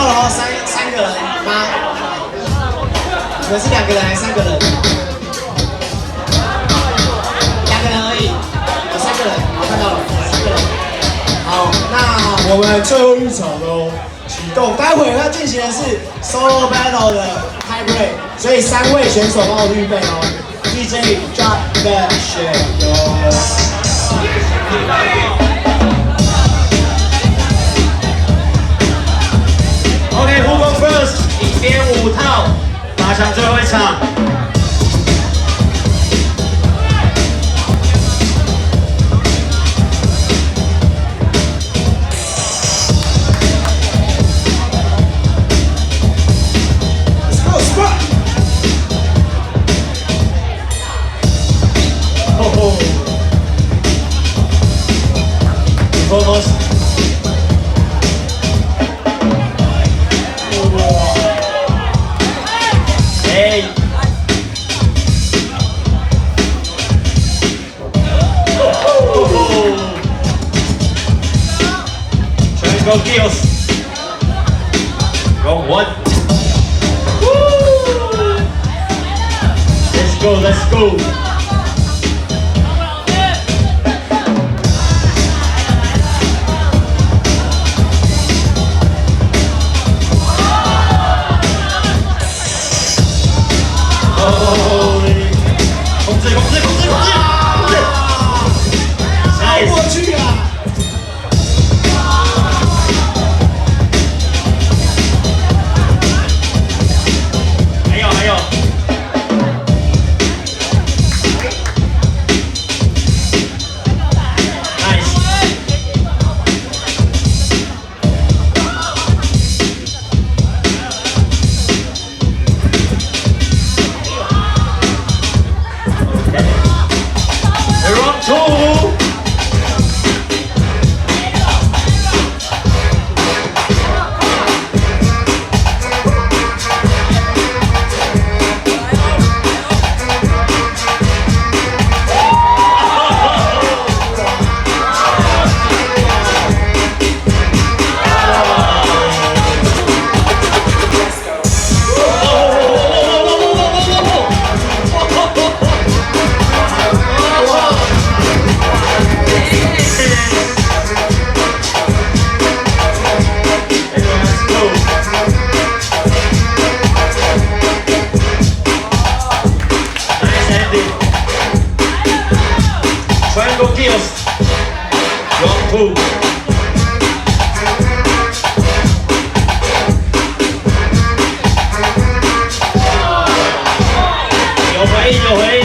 了哦，三个人吗？你们是2个人还是3个人？2个人而已，有3个人，我看到了，3个人。好，那我们最后一场喽，启动。待会要进行的是 solo battle 的 tie break， 所以3位选手帮我预备哦。DJ drop that shit， OK， 护工 first， 一边5套，8强最后一场。Let's go SPRITE！ Oh， almost。Triangle gears. Round 1. Woo! Let's go, let's go. Triangle gears. Round 2. Nhiều回。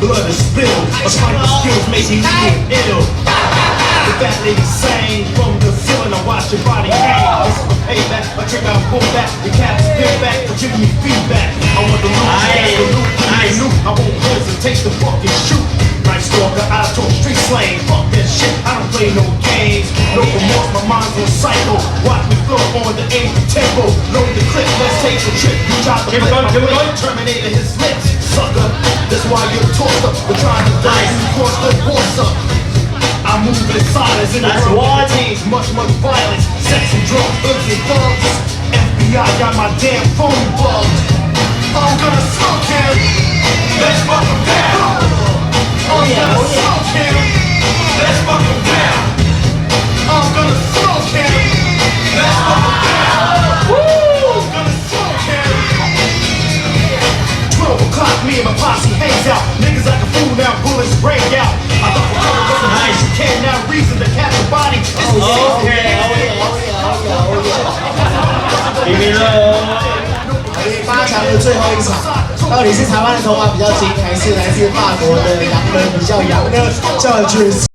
blood is spilled. A spike of skills makes me ill. The fat lady sang from the ceiling. I watch your body hang. This is a payback. A trick I pull back. The cap spin back for giving me feedback. I want the loot. I won't hesitate to fucking shoot. Night stalker, I talk street slang. Fuck that shit. I don't play no games. No remorse, my mind's on cycle. Watch me flow on the 8 tempo. Load the clip, let's take a trip. You drop the flip, Terminator his lips. Sucker, that's why you're tossed up. We're trying to die, you cross the water. I move in silence in the world contains much violence, sex and drugs, hoods and thugs. FBI got my damn phone bugged. I'm gonna smoke him. Let's fuck him down. I'm gonna smoke him. Let's fuck him down. I'm gonna smoke him. Let's fuck him down. Woo! I'm gonna smoke him. 12 o'clock, me and my posse hangs out. Niggas like a fool now, bullets break out. I thought the cover was a nice. You can't now reason to catch the body.黎明了，8强的最后一场，到底是台湾的头发比较金，还是来自法国的洋人比较洋呢？Judges。